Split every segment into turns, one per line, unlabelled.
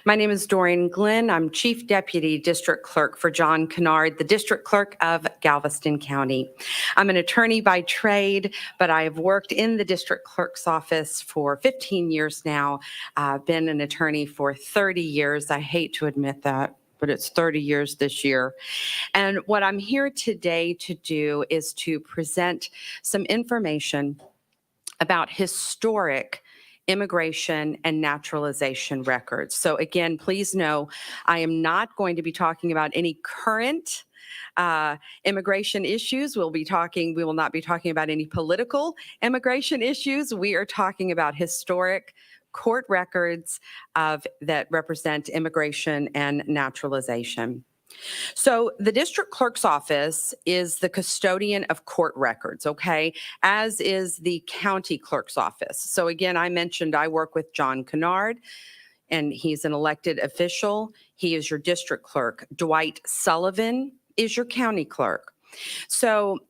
My name is Dory Glenn. I'm Chief Deputy District Clerk for John Kennard, the District Clerk of Galveston County. I'm an attorney by trade, but I have worked in the District Clerk's office for 15 years now. I've been an attorney for 30 years. I hate to admit that, but it's 30 years this year. And what I'm here today to do is to present some information about historic immigration and naturalization records. So again, please know I am not going to be talking about any current immigration issues. We will not be talking about any political immigration issues. We are talking about historic court records that represent immigration and naturalization. So the district clerk's office is the custodian of court records, okay, as is the county clerk's office. So again, I mentioned I work with John Kennard, and he's an elected official. He is your district clerk. Dwight Sullivan is your county clerk. So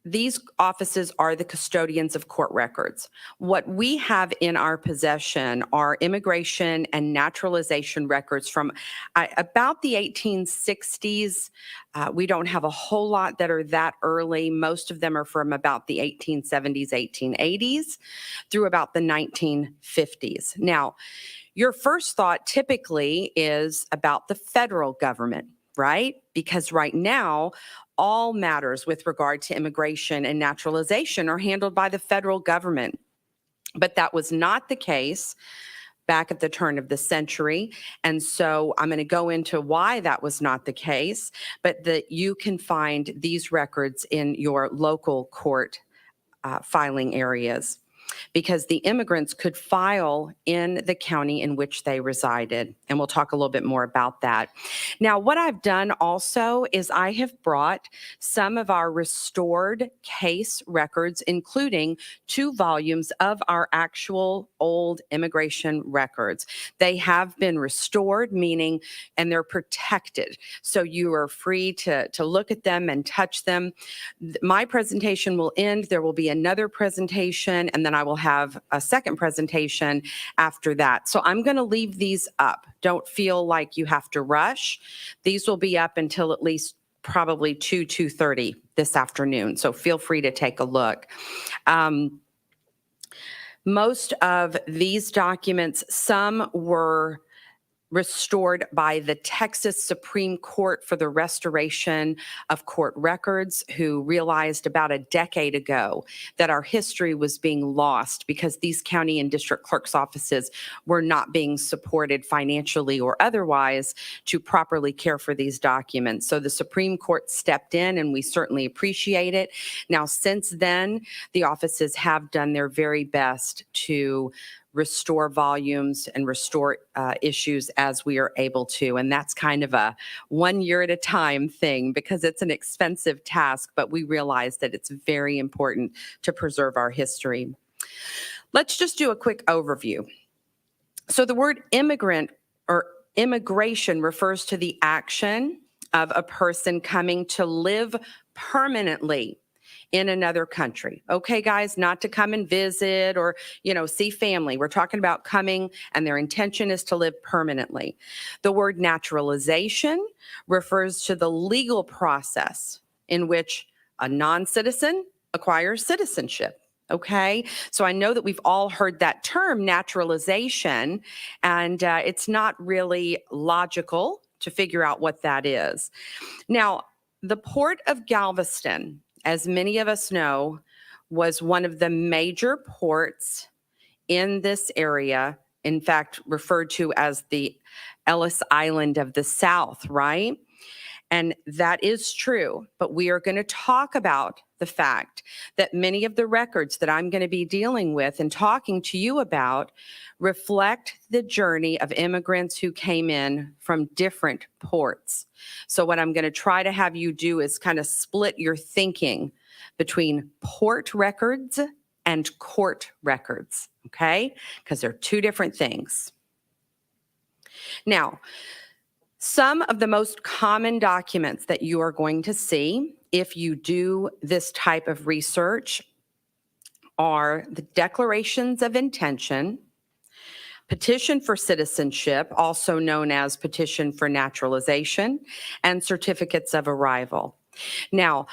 these offices are the custodians of court records. What we have in our possession are immigration and naturalization records from about the 1860s. We don't have a whole lot that are that early. Most of them are from about the 1870s, 1880s through about the 1950s. Now, your first thought typically is about the federal government, right? Because right now, all matters with regard to immigration and naturalization are handled by the federal government. But that was not the case back at the turn of the century. And so I'm going to go into why that was not the case, but that you can find these records in your local court filing areas, because the immigrants could file in the county in which they resided. And we'll talk a little bit more about that. Now, what I've done also is I have brought some of our restored case records, including 2 volumes of our actual old immigration records. They have been restored, meaning, and they're protected. So you are free to look at them and touch them. My presentation will end. There will be another presentation, and then I will have a second presentation after that. So I'm going to leave these up. Don't feel like you have to rush. These will be up until at least probably 2:30 this afternoon. So feel free to take a look. Most of these documents, some were restored by the Texas Supreme Court for the Restoration of Court Records, who realized about a decade ago that our history was being lost because these county and district clerk's offices were not being supported financially or otherwise to properly care for these documents. So the Supreme Court stepped in, and we certainly appreciate it. Now, since then, the offices have done their very best to restore volumes and restore issues as we are able to. And that's kind of a 1 year at a time thing, because it's an expensive task, but we realize that it's very important to preserve our history. Let's just do a quick overview. So the word immigrant or immigration refers to the action of a person coming to live permanently in another country. Okay, guys, not to come and visit or, see family. We're talking about coming, and their intention is to live permanently. The word naturalization refers to the legal process in which a non-citizen acquires citizenship. Okay, so I know that we've all heard that term, naturalization, and it's not really logical to figure out what that is. Now, the Port of Galveston, as many of us know, was one of the major ports in this area, in fact, referred to as the Ellis Island of the South, right? And that is true, but we are going to talk about the fact that many of the records that I'm going to be dealing with and talking to you about reflect the journey of immigrants who came in from different ports. So what I'm going to try to have you do is kind of split your thinking between port records and court records, okay? Because they're 2 different things. Now, some of the most common documents that you are going to see if you do this type of research are the declarations of intention, petition for citizenship, also known as petition for naturalization, and certificates of arrival. Now,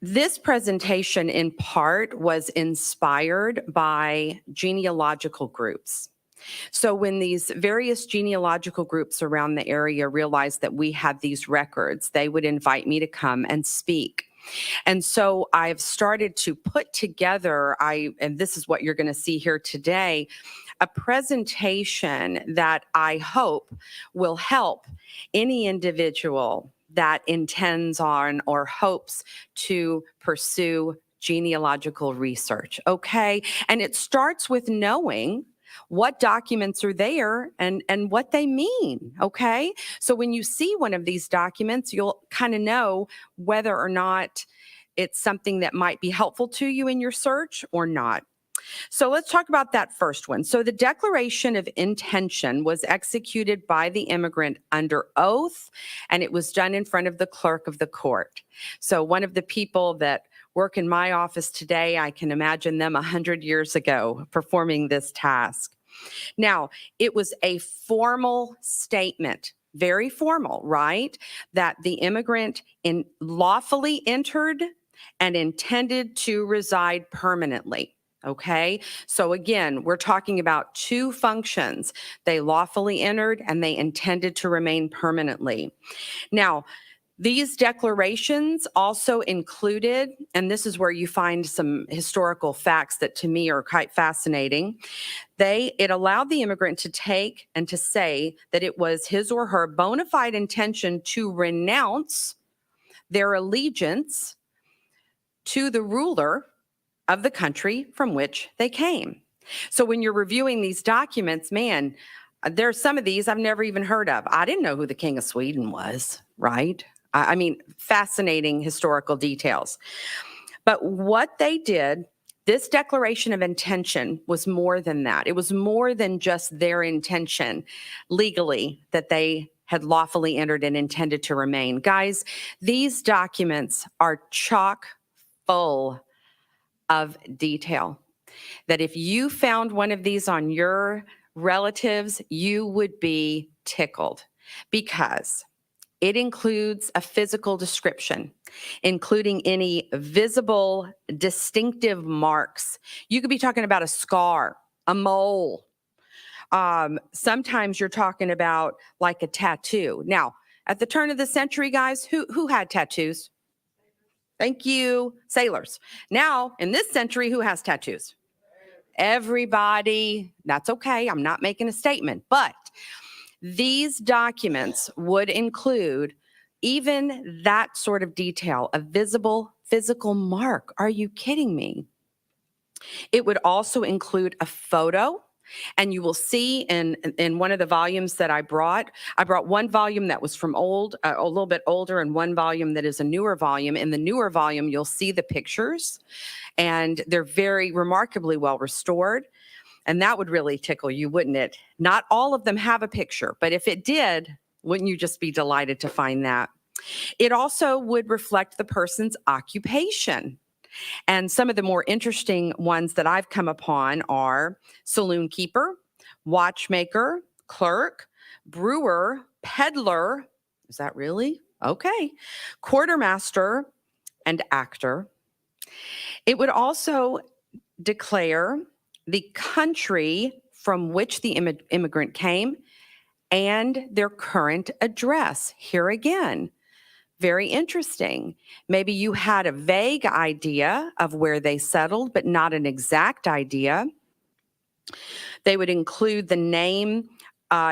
this presentation in part was inspired by genealogical groups. So when these various genealogical groups around the area realized that we had these records, they would invite me to come and speak. And so I've started to put together, and this is what you're going to see here today, a presentation that I hope will help any individual that intends on or hopes to pursue genealogical research, okay? And it starts with knowing what documents are there and what they mean, okay? So when you see one of these documents, you'll kind of know whether or not it's something that might be helpful to you in your search or not. So let's talk about that first one. So the Declaration of Intention was executed by the immigrant under oath, and it was done in front of the clerk of the court. So one of the people that work in my office today, I can imagine them 100 years ago performing this task. Now, it was a formal statement, very formal, right? That the immigrant lawfully entered and intended to reside permanently. Okay, so again, we're talking about two functions. They lawfully entered and they intended to remain permanently. Now, these declarations also included, and this is where you find some historical facts that to me are quite fascinating. It allowed the immigrant to take and to say that it was his or her bona fide intention to renounce their allegiance to the ruler of the country from which they came. So when you're reviewing these documents, man, there's some of these I've never even heard of. I didn't know who the King of Sweden was, right? I mean, fascinating historical details. But what they did, this Declaration of Intention was more than that. It was more than just their intention legally that they had lawfully entered and intended to remain. Guys, these documents are chock full of detail that if you found one of these on your relatives, you would be tickled because it includes a physical description, including any visible, distinctive marks. You could be talking about a scar, a mole. Sometimes you're talking about like a tattoo. Now, at the turn of the century, guys, who had tattoos? Thank you, sailors. Now, in this century, who has tattoos? Everybody. That's okay. I'm not making a statement, but these documents would include even that sort of detail, a visible physical mark. Are you kidding me? It would also include a photo. And you will see in one of the volumes that I brought one volume that was from a little bit older, and one volume that is a newer volume. In the newer volume, you'll see the pictures, and they're very remarkably well restored. And that would really tickle you, wouldn't it? Not all of them have a picture, but if it did, wouldn't you just be delighted to find that? It also would reflect the person's occupation. And some of the more interesting ones that I've come upon are saloon keeper, watchmaker, clerk, brewer, peddler. Is that really? Okay. Quartermaster and actor. It would also declare the country from which the immigrant came and their current address. Here again, very interesting. Maybe you had a vague idea of where they settled, but not an exact idea. They would include the name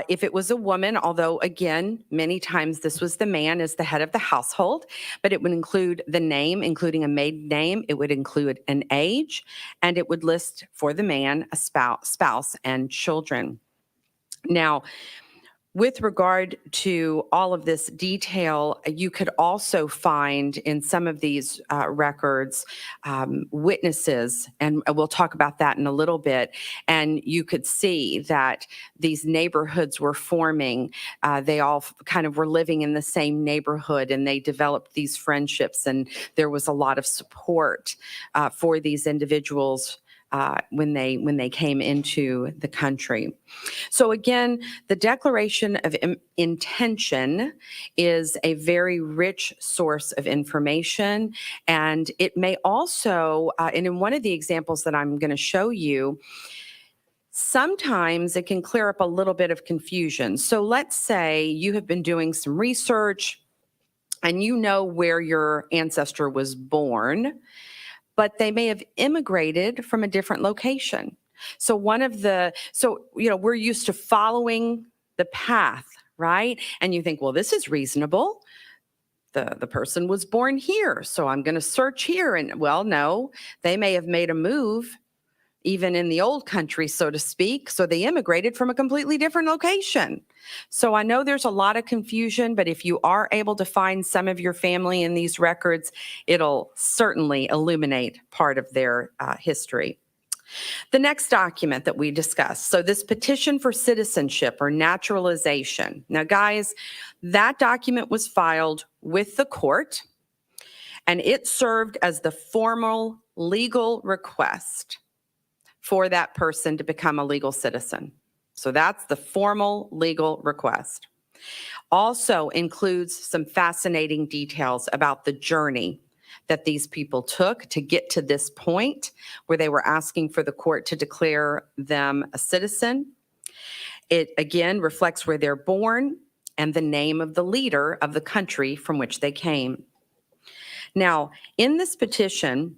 if it was a woman, although again, many times this was the man as the head of the household, but it would include the name, including a maiden name. It would include an age, and it would list for the man a spouse and children. Now, with regard to all of this detail, you could also find in some of these records witnesses, and we'll talk about that in a little bit. And you could see that these neighborhoods were forming. They all kind of were living in the same neighborhood, and they developed these friendships, and there was a lot of support for these individuals when they came into the country. So again, the Declaration of Intention is a very rich source of information, and it may also, and in one of the examples that I'm going to show you, sometimes it can clear up a little bit of confusion. So let's say you have been doing some research and you know where your ancestor was born, but they may have immigrated from a different location. So we're used to following the path, right? And you think, well, this is reasonable. The person was born here, so I'm going to search here. And well, no, they may have made a move even in the old country, so to speak. So they immigrated from a completely different location. So I know there's a lot of confusion, but if you are able to find some of your family in these records, it'll certainly illuminate part of their history. The next document that we discussed, so this petition for citizenship or naturalization. Now, guys, that document was filed with the court, and it served as the formal legal request for that person to become a legal citizen. So that's the formal legal request. Also includes some fascinating details about the journey that these people took to get to this point where they were asking for the court to declare them a citizen. It again reflects where they're born and the name of the leader of the country from which they came. Now, in this petition,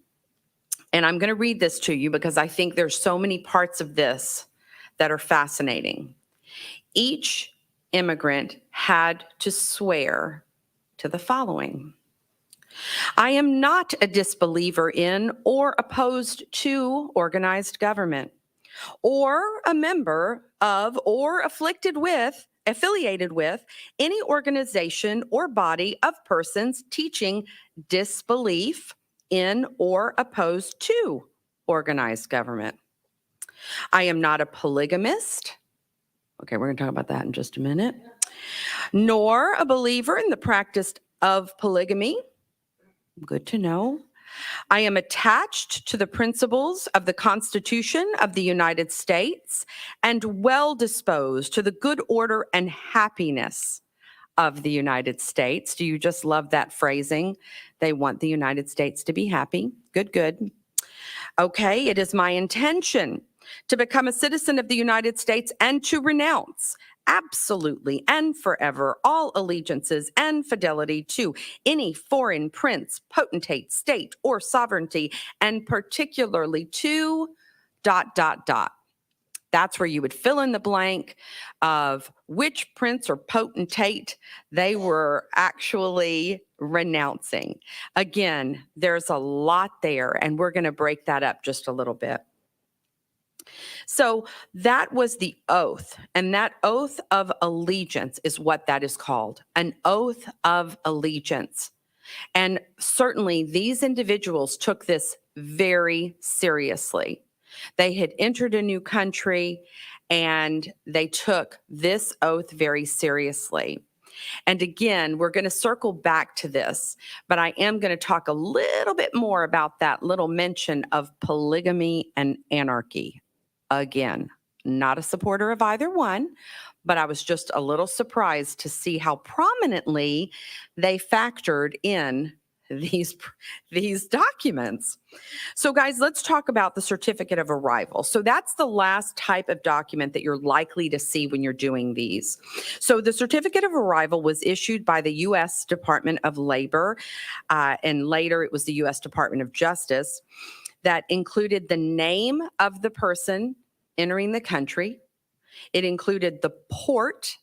and I'm going to read this to you because I think there's so many parts of this that are fascinating. Each immigrant had to swear to the following. I am not a disbeliever in or opposed to organized government, or a member of or affiliated with any organization or body of persons teaching disbelief in or opposed to organized government. I am not a polygamist. Okay, we're going to talk about that in just a minute. Nor a believer in the practice of polygamy. Good to know. I am attached to the principles of the Constitution of the United States and well disposed to the good order and happiness of the United States. Do you just love that phrasing? They want the United States to be happy. Good, good. Okay, it is my intention to become a citizen of the United States and to renounce absolutely and forever all allegiances and fidelity to any foreign prince, potentate, state, or sovereignty, and particularly to ... That's where you would fill in the blank of which prince or potentate they were actually renouncing. Again, there's a lot there, and we're going to break that up just a little bit. So that was the oath, and that oath of allegiance is what that is called, an oath of allegiance. And certainly these individuals took this very seriously. They had entered a new country, and they took this oath very seriously. And again, we're going to circle back to this, but I am going to talk a little bit more about that little mention of polygamy and anarchy. Again, not a supporter of either one, but I was just a little surprised to see how prominently they factored in these documents. So guys, let's talk about the certificate of arrival. So that's the last type of document that you're likely to see when you're doing these. So the certificate of arrival was issued by the U.S. Department of Labor, and later it was the U.S. Department of Justice, that included the name of the person entering the country. It included the port,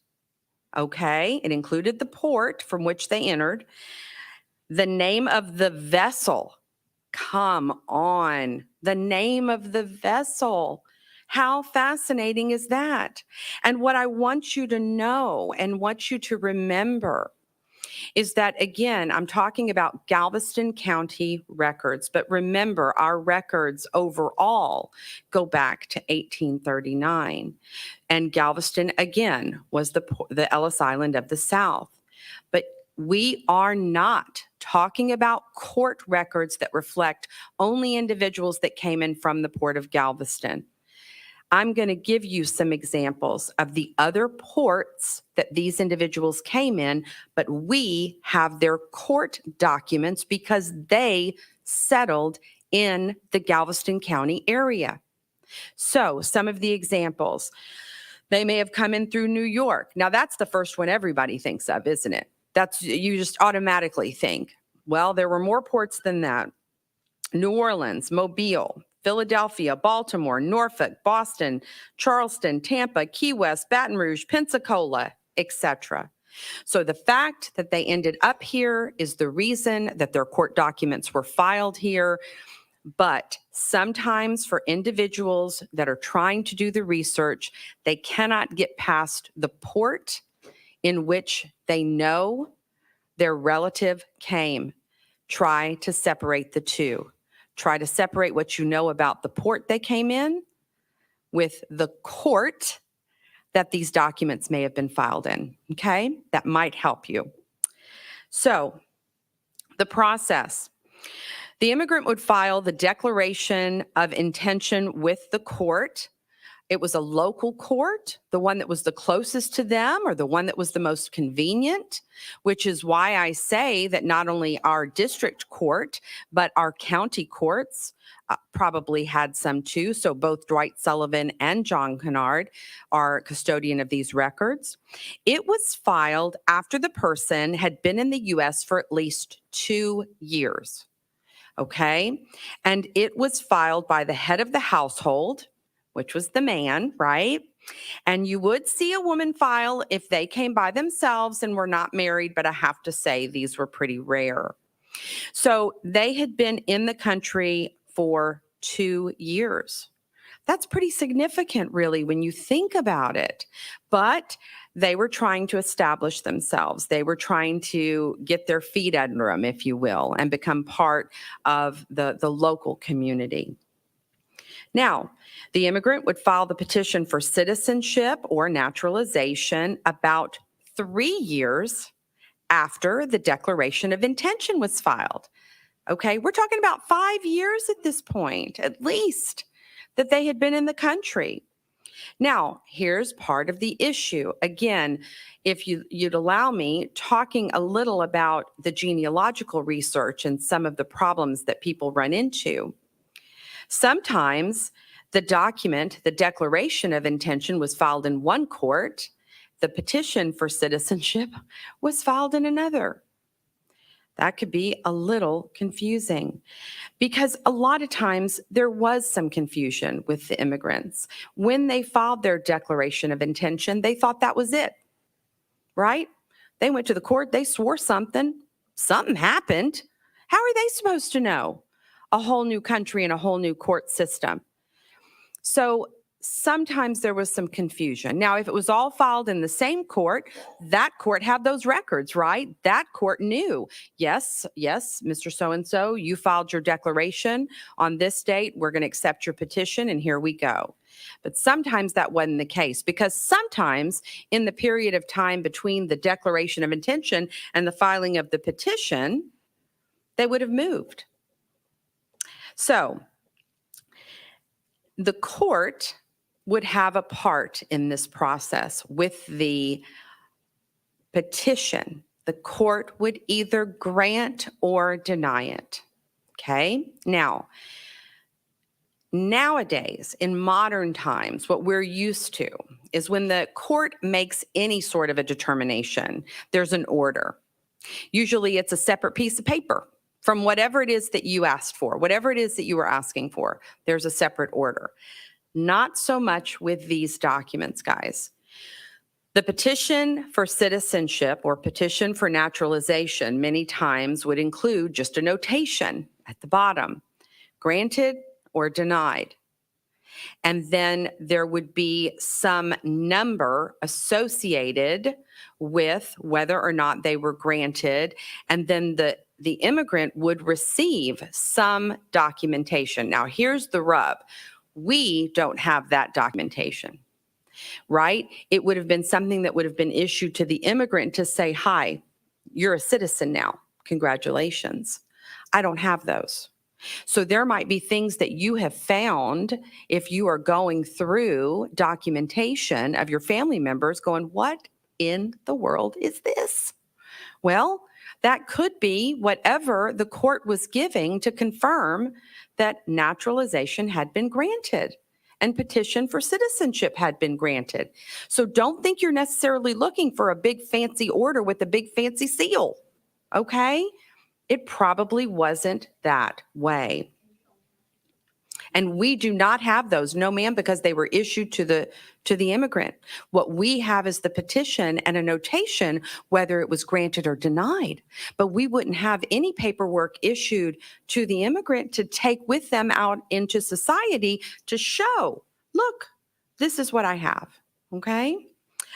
okay? It included the port from which they entered, the name of the vessel. Come on, the name of the vessel. How fascinating is that? And what I want you to know and want you to remember is that, again, I'm talking about Galveston County records, but remember, our records overall go back to 1839. And Galveston, again, was the Ellis Island of the South. But we are not talking about court records that reflect only individuals that came in from the Port of Galveston. I'm going to give you some examples of the other ports that these individuals came in, but we have their court documents because they settled in the Galveston County area. So some of the examples, they may have come in through New York. Now that's the first one everybody thinks of, isn't it? That's, you just automatically think, well, there were more ports than that. New Orleans, Mobile, Philadelphia, Baltimore, Norfolk, Boston, Charleston, Tampa, Key West, Baton Rouge, Pensacola, etc. So the fact that they ended up here is the reason that their court documents were filed here. But sometimes for individuals that are trying to do the research, they cannot get past the port in which they know their relative came. Try to separate the two. Try to separate what you know about the port they came in with the court that these documents may have been filed in, okay? That might help you. So, the process. The immigrant would file the declaration of intention with the court. It was a local court, the one that was the closest to them or the one that was the most convenient, which is why I say that not only our district court, but our county courts probably had some too. So both Dwight Sullivan and John Kennard are custodian of these records. It was filed after the person had been in the U.S. for at least 2 years. Okay, and it was filed by the head of the household, which was the man, right? And you would see a woman file if they came by themselves and were not married, but I have to say these were pretty rare. So they had been in the country for 2 years. That's pretty significant, really, when you think about it. But they were trying to establish themselves. They were trying to get their feet under them, if you will, and become part of the local community. Now, the immigrant would file the petition for citizenship or naturalization about 3 years after the declaration of intention was filed. Okay, we're talking about 5 years at this point, at least, that they had been in the country. Now, here's part of the issue. Again, if you'd allow me, talking a little about the genealogical research and some of the problems that people run into. Sometimes the document, the declaration of intention, was filed in one court. The petition for citizenship was filed in another. That could be a little confusing because a lot of times there was some confusion with the immigrants. When they filed their declaration of intention, they thought that was it, right? They went to the court, they swore something happened. How are they supposed to know? A whole new country and a whole new court system. So sometimes there was some confusion. Now, if it was all filed in the same court, that court had those records, right? That court knew, yes, Mr. So-and-so, you filed your declaration on this date. We're going to accept your petition, and here we go. But sometimes that wasn't the case because sometimes in the period of time between the declaration of intention and the filing of the petition, they would have moved. So the court would have a part in this process with the petition. The court would either grant or deny it. Okay? Now, nowadays, in modern times, what we're used to is when the court makes any sort of a determination, there's an order. Usually it's a separate piece of paper from whatever it is that you asked for, whatever it is that you were asking for, there's a separate order. Not so much with these documents, guys. The petition for citizenship or petition for naturalization many times would include just a notation at the bottom, granted or denied. And then there would be some number associated with whether or not they were granted. And then the immigrant would receive some documentation. Now, here's the rub. We don't have that documentation, right? It would have been something that would have been issued to the immigrant to say, hi, you're a citizen now. Congratulations. I don't have those. So there might be things that you have found if you are going through documentation of your family members going, what in the world is this? Well, that could be whatever the court was giving to confirm that naturalization had been granted and petition for citizenship had been granted. So don't think you're necessarily looking for a big fancy order with a big fancy seal, okay? It probably wasn't that way. And we do not have those, no ma'am, because they were issued to the immigrant. What we have is the petition and a notation whether it was granted or denied. But we wouldn't have any paperwork issued to the immigrant to take with them out into society to show, look, this is what I have, okay?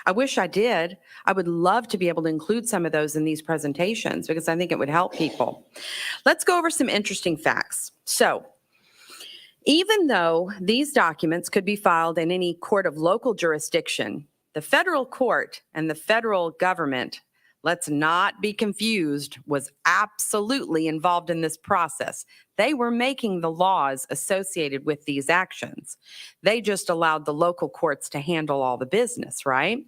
I wish I did. I would love to be able to include some of those in these presentations because I think it would help people. Let's go over some interesting facts. So, even though these documents could be filed in any court of local jurisdiction, the federal court and the federal government, let's not be confused, was absolutely involved in this process. They were making the laws associated with these actions. They just allowed the local courts to handle all the business, right?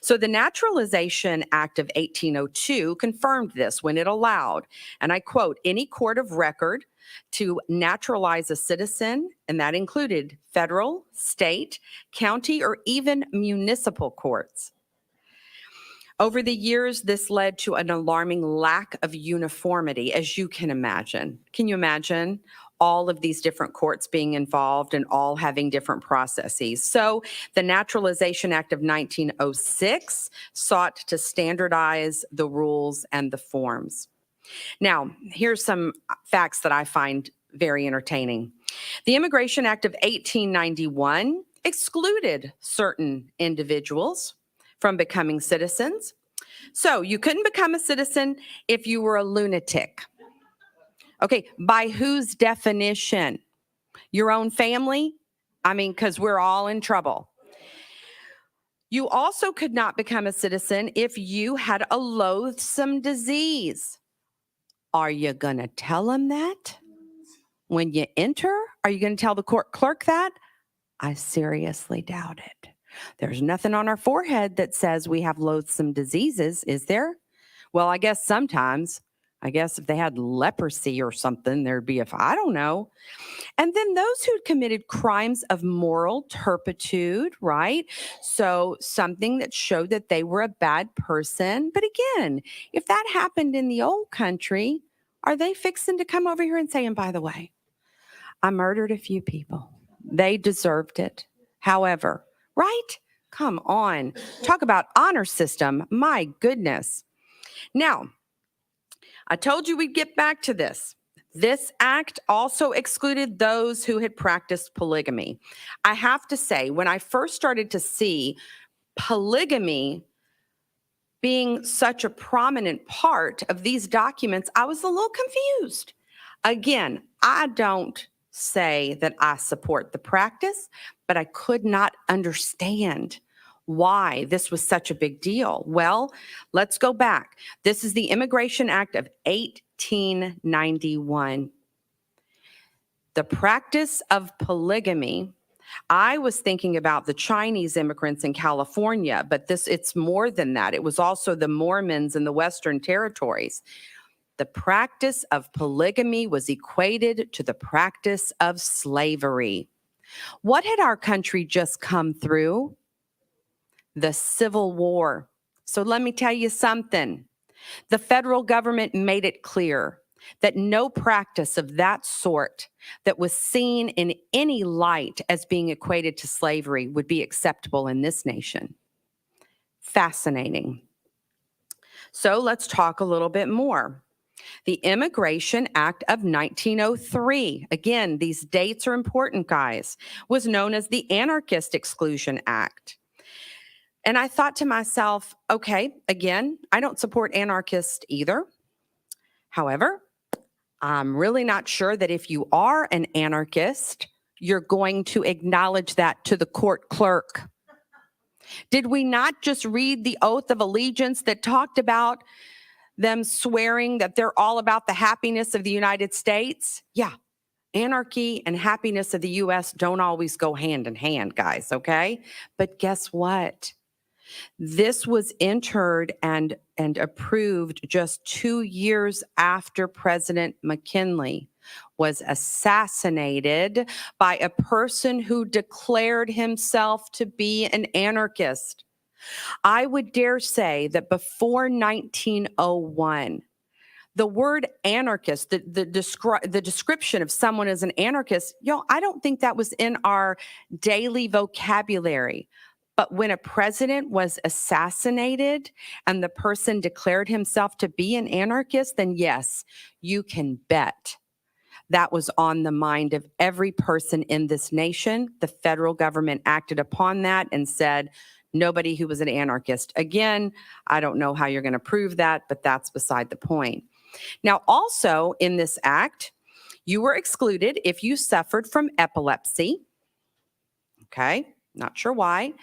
So the Naturalization Act of 1802 confirmed this when it allowed, and I quote, any court of record to naturalize a citizen, and that included federal, state, county, or even municipal courts. Over the years, this led to an alarming lack of uniformity, as you can imagine. Can you imagine all of these different courts being involved and all having different processes? So the Naturalization Act of 1906 sought to standardize the rules and the forms. Now, here's some facts that I find very entertaining. The Immigration Act of 1891 excluded certain individuals from becoming citizens. So you couldn't become a citizen if you were a lunatic. Okay, by whose definition? Your own family? I mean, because we're all in trouble. You also could not become a citizen if you had a loathsome disease. Are you going to tell them that when you enter? Are you going to tell the court clerk that? I seriously doubt it. There's nothing on our forehead that says we have loathsome diseases, is there? Well, I guess sometimes. I guess if they had leprosy or something, there'd be I don't know. And then those who committed crimes of moral turpitude, right? So something that showed that they were a bad person. But again, if that happened in the old country, are they fixing to come over here and say, and by the way, I murdered a few people. They deserved it. However, right? Come on. Talk about honor system. My goodness. Now, I told you we'd get back to this. This act also excluded those who had practiced polygamy. I have to say, when I first started to see polygamy being such a prominent part of these documents, I was a little confused. Again, I don't say that I support the practice, but I could not understand why this was such a big deal. Well, let's go back. This is the Immigration Act of 1891. The practice of polygamy, I was thinking about the Chinese immigrants in California, but it's more than that. It was also the Mormons in the Western territories. The practice of polygamy was equated to the practice of slavery. What had our country just come through? The Civil War. So let me tell you something. The federal government made it clear that no practice of that sort that was seen in any light as being equated to slavery would be acceptable in this nation. Fascinating. So let's talk a little bit more. The Immigration Act of 1903, again, these dates are important, guys, was known as the Anarchist Exclusion Act. And I thought to myself, okay, again, I don't support anarchists either. However, I'm really not sure that if you are an anarchist, you're going to acknowledge that to the court clerk. Did we not just read the oath of allegiance that talked about them swearing that they're all about the happiness of the United States. Yeah, anarchy and happiness of the U.S. don't always go hand in hand, guys, okay? But guess what? This was entered and approved just 2 years after President McKinley was assassinated by a person who declared himself to be an anarchist. I would dare say that before 1901, the word anarchist, the description of someone as an anarchist, I don't think that was in our daily vocabulary. But when a president was assassinated and the person declared himself to be an anarchist, then yes, you can bet that was on the mind of every person in this nation. The federal government acted upon that and said, nobody who was an anarchist. Again, I don't know how you're going to prove that, but that's beside the point. Now, also in this act, you were excluded if you suffered from epilepsy. Okay, not sure why.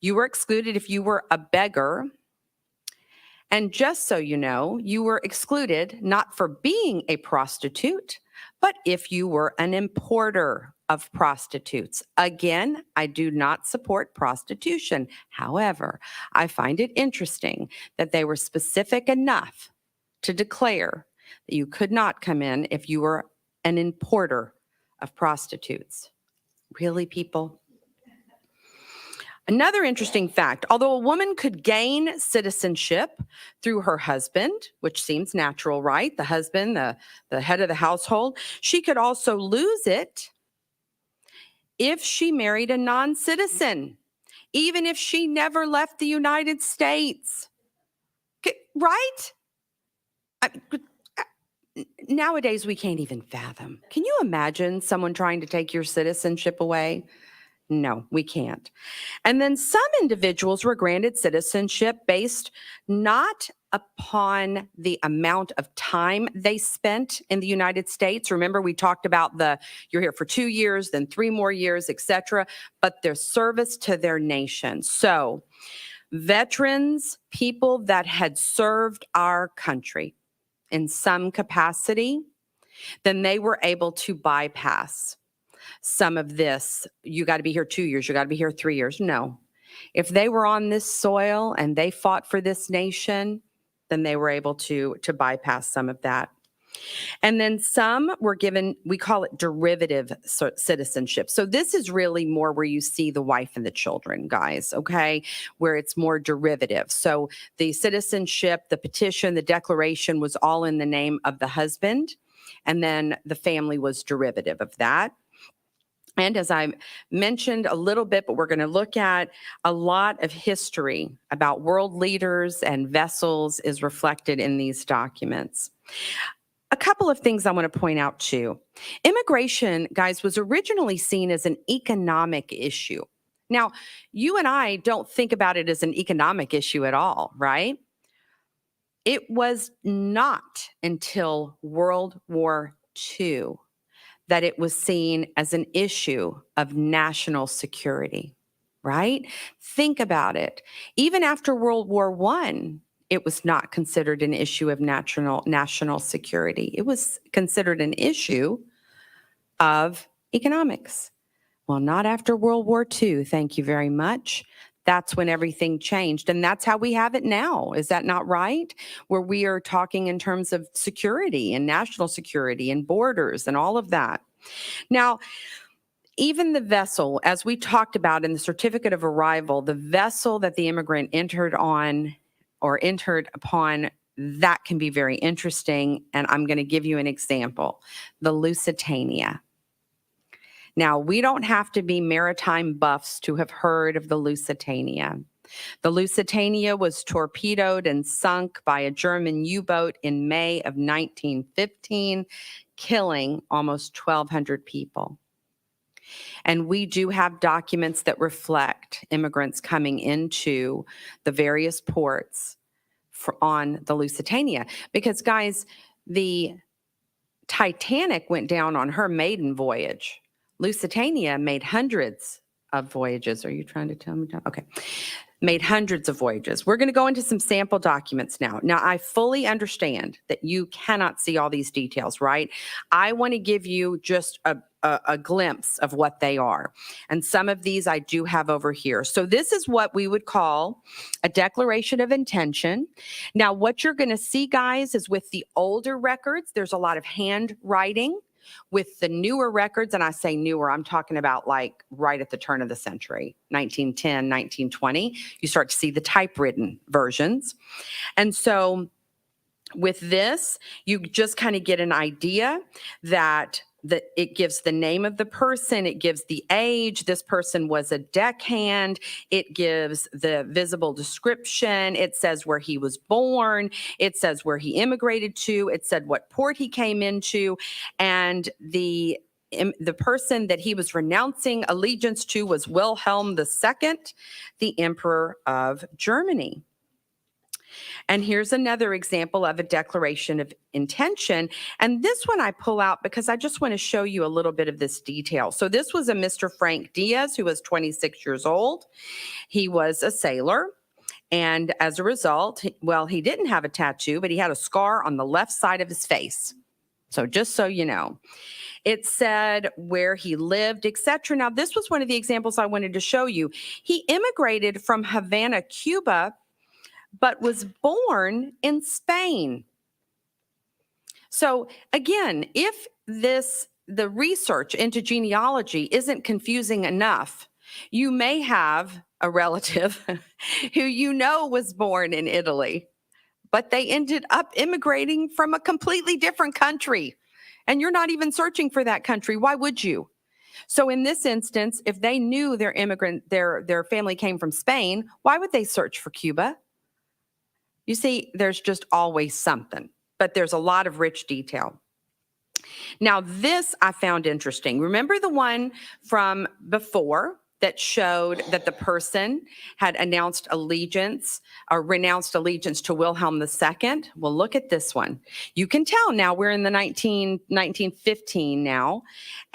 You were excluded if you were a beggar. And just so you know, you were excluded not for being a prostitute, but if you were an importer of prostitutes. Again, I do not support prostitution. However, I find it interesting that they were specific enough to declare that you could not come in if you were an importer of prostitutes. Really, people? Another interesting fact, although a woman could gain citizenship through her husband, which seems natural, right? The husband, the head of the household, she could also lose it if she married a non-citizen, even if she never left the United States. Right? Nowadays, we can't even fathom. Can you imagine someone trying to take your citizenship away? No, we can't. And then some individuals were granted citizenship based not upon the amount of time they spent in the United States. Remember, we talked about you're here for 2 years, then 3 more years, etc., but their service to their nation. So veterans, people that had served our country in some capacity, then they were able to bypass some of this. You got to be here 2 years, you got to be here 3 years. No. If they were on this soil and they fought for this nation, then they were able to bypass some of that. And then some were given, we call it derivative citizenship. So this is really more where you see the wife and the children, guys, okay, where it's more derivative. So the citizenship, the petition, the declaration was all in the name of the husband, and then the family was derivative of that. And as I mentioned a little bit, but we're going to look at a lot of history about world leaders and vessels is reflected in these documents. A couple of things I want to point out too. Immigration, guys, was originally seen as an economic issue. Now, you and I don't think about it as an economic issue at all, right? It was not until World War II that it was seen as an issue of national security, right? Think about it. Even after World War I, it was not considered an issue of national security. It was considered an issue of economics. Well, not after World War II, thank you very much. That's when everything changed, and that's how we have it now. Is that not right? Where we are talking in terms of security and national security and borders and all of that. Now, even the vessel, as we talked about in the certificate of arrival, the vessel that the immigrant entered on or entered upon, that can be very interesting, and I'm going to give you an example. The Lusitania. Now, we don't have to be maritime buffs to have heard of the Lusitania. The Lusitania was torpedoed and sunk by a German U-boat in May of 1915, killing almost 1,200 people. And we do have documents that reflect immigrants coming into the various ports on the Lusitania. Because, guys, the Titanic went down on her maiden voyage. Lusitania made hundreds of voyages. Are you trying to tell me? Okay. made hundreds of voyages. We're going to go into some sample documents now. Now, I fully understand that you cannot see all these details, right? I want to give you just a glimpse of what they are. And some of these I do have over here. So this is what we would call a declaration of intention. Now, what you're going to see, guys, is with the older records, there's a lot of handwriting. With the newer records, and I say newer, I'm talking about like right at the turn of the century, 1910, 1920, you start to see the typewritten versions. And so with this, you just kind of get an idea that it gives the name of the person, it gives the age, this person was a deckhand, it gives the visible description, it says where he was born, it says where he immigrated to, it said what port he came into, and the person that he was renouncing allegiance to was Wilhelm II, the Emperor of Germany. And here's another example of a declaration of intention. And this one I pull out because I just want to show you a little bit of this detail. So this was a Mr. Frank Diaz, who was 26 years old. He was a sailor. And as a result, well, he didn't have a tattoo, but he had a scar on the left side of his face. So just so you know. It said where he lived, etc. Now, this was one of the examples I wanted to show you. He immigrated from Havana, Cuba, but was born in Spain. So again, if the research into genealogy isn't confusing enough, you may have a relative who you know was born in Italy, but they ended up immigrating from a completely different country. And you're not even searching for that country. Why would you? So in this instance, if they knew their family came from Spain, why would they search for Cuba? You see, there's just always something, but there's a lot of rich detail. Now, this I found interesting. Remember the one from before that showed that the person had announced allegiance or renounced allegiance to Wilhelm II? Well, look at this one. You can tell now we're in the 1915 now.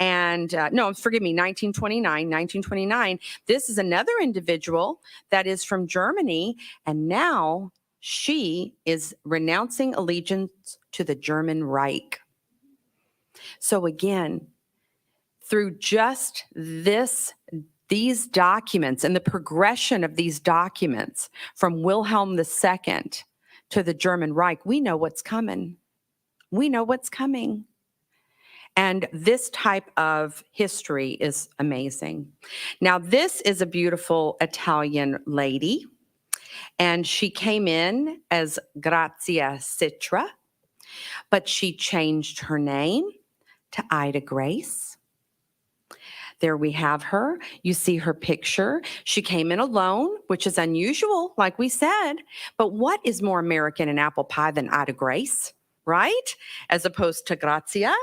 And no, forgive me, 1929. This is another individual that is from Germany. And now she is renouncing allegiance to the German Reich. So again, through just these documents and the progression of these documents from Wilhelm II to the German Reich, we know what's coming. We know what's coming. And this type of history is amazing. Now, this is a beautiful Italian lady. And she came in as Grazia Citra, but she changed her name to Ida Grace. There we have her. You see her picture. She came in alone, which is unusual, like we said. But what is more American in apple pie than Ida Grace, right? As opposed to Grazia.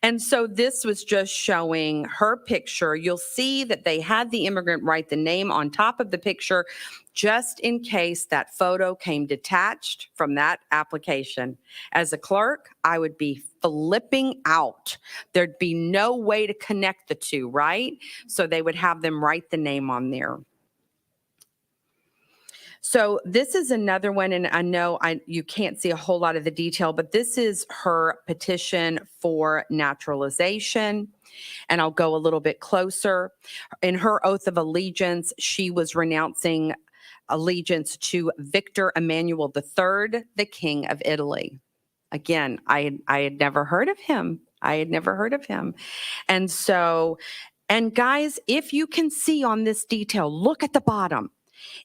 And so this was just showing her picture. You'll see that they had the immigrant write the name on top of the picture just in case that photo came detached from that application. As a clerk, I would be flipping out. There'd be no way to connect the two, right? So they would have them write the name on there. So this is another one, and I know you can't see a whole lot of the detail, but this is her petition for naturalization, and I'll go a little bit closer. In her oath of allegiance, she was renouncing allegiance to Victor Emmanuel III, the King of Italy. Again, I had never heard of him. And so, and guys, if you can see on this detail, look at the bottom.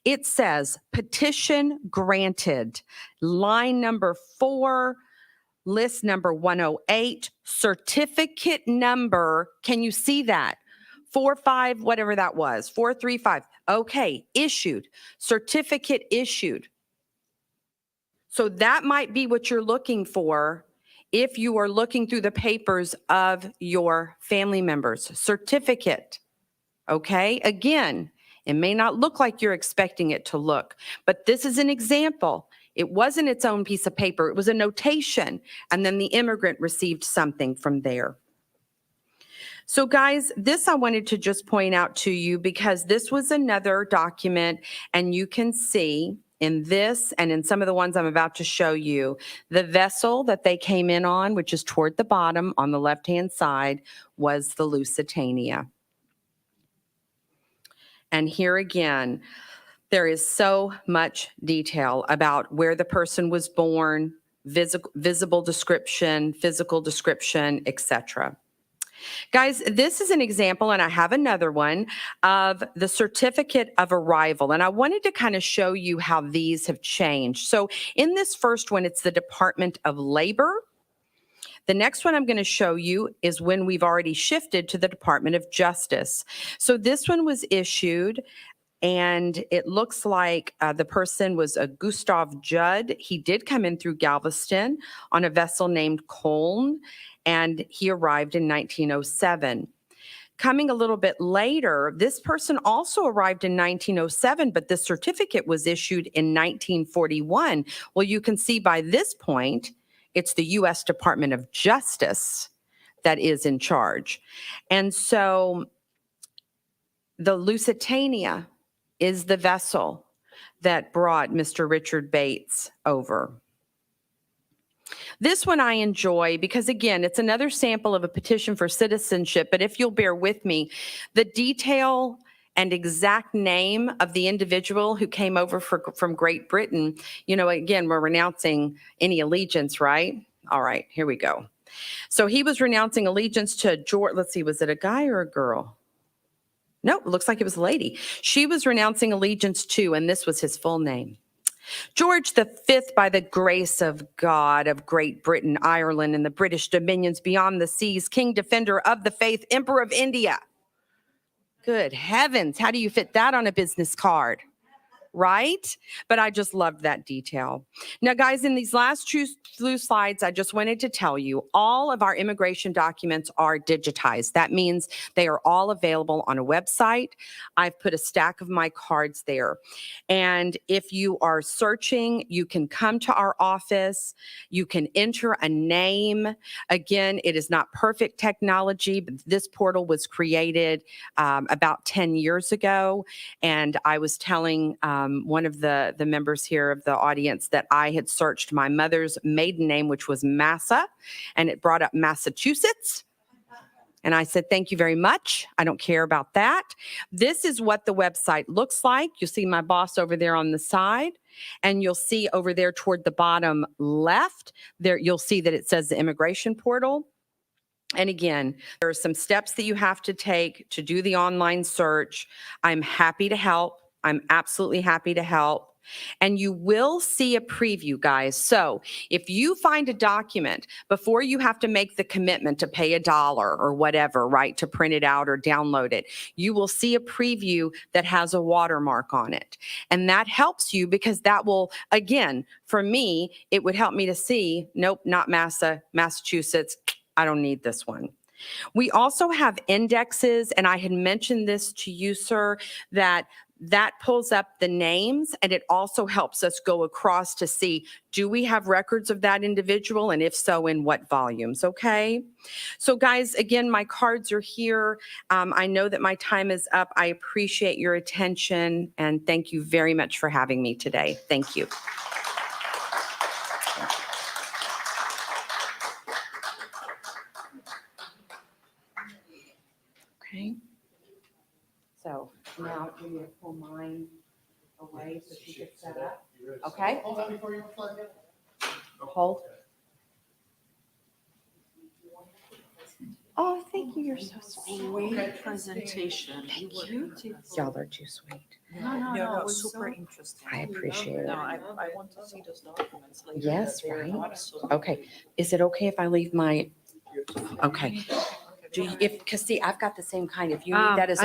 It says petition granted, line number 4, list number 108, certificate number. Can you see that? 45, whatever that was, 435. Okay, issued, certificate issued. So that might be what you're looking for if you are looking through the papers of your family members. Certificate. Okay, again, it may not look like you're expecting it to look, but this is an example. It wasn't its own piece of paper. It was a notation, and then the immigrant received something from there. So guys, this I wanted to just point out to you because this was another document, and you can see in this and in some of the ones I'm about to show you, the vessel that they came in on, which is toward the bottom on the left-hand side, was the Lusitania. And here again, there is so much detail about where the person was born, visible description, physical description, etc. Guys, this is an example, and I have another one, of the certificate of arrival. And I wanted to kind of show you how these have changed. So in this first one, it's the Department of Labor. The next one I'm going to show you is when we've already shifted to the Department of Justice. So this one was issued, and it looks like the person was a Gustav Judd. He did come in through Galveston on a vessel named Colne, and he arrived in 1907. Coming a little bit later, this person also arrived in 1907, but the certificate was issued in 1941. Well, you can see by this point, it's the U.S. Department of Justice that is in charge. And so the Lusitania is the vessel that brought Mr. Richard Bates over. This one I enjoy because, again, it's another sample of a petition for citizenship, but if you'll bear with me, the detail and exact name of the individual who came over from Great Britain, you know, again, we're renouncing any allegiance, right? All right, here we go. So he was renouncing allegiance to George, let's see, was it a guy or a girl? No, it looks like it was a lady. She was renouncing allegiance to, and this was his full name, George V, by the grace of God, of Great Britain, Ireland, and the British dominions beyond the seas, King Defender of the Faith, Emperor of India. Good heavens, how do you fit that on a business card? Right? But I just loved that detail. Now, guys, in these last few slides, I just wanted to tell you all of our immigration documents are digitized. That means they are all available on a website. I've put a stack of my cards there. And if you are searching, you can come to our office. You can enter a name. Again, it is not perfect technology, but this portal was created about 10 years ago. And I was telling one of the members here of the audience that I had searched my mother's maiden name, which was Massa, and it brought up Massachusetts. And I said, thank you very much. I don't care about that. This is what the website looks like. You'll see my boss over there on the side, and you'll see over there toward the bottom left, there you'll see that it says the immigration portal. And again, there are some steps that you have to take to do the online search. I'm happy to help. I'm absolutely happy to help. And you will see a preview, guys. So if you find a document before you have to make the commitment to pay $1 or whatever, right, to print it out or download it, you will see a preview that has a watermark on it. And that helps you because that will, again, for me, it would help me to see, nope, not Massachusetts. I don't need this one. We also have indexes, and I had mentioned this to you, sir, that pulls up the names, and it also helps us go across to see, do we have records of that individual, and if so, in what volumes, okay? So guys, again, my cards are here. I know that my time is up. I appreciate your attention, and thank you very much for having me today. Thank you. Okay. So now you need to pull mine away so she gets set up. Okay.
Hold on before you plug it.
Hold. Oh, thank you. You're so sweet.
Great presentation.
Thank you. Y'all are too sweet.
No, it was super interesting.
I appreciate it.
No, I want to see those documents later.
Yes,
They're
right.
awesome.
Okay. Is it okay if I leave my? Okay. Do you, because see, I've got the same kind. If you need that as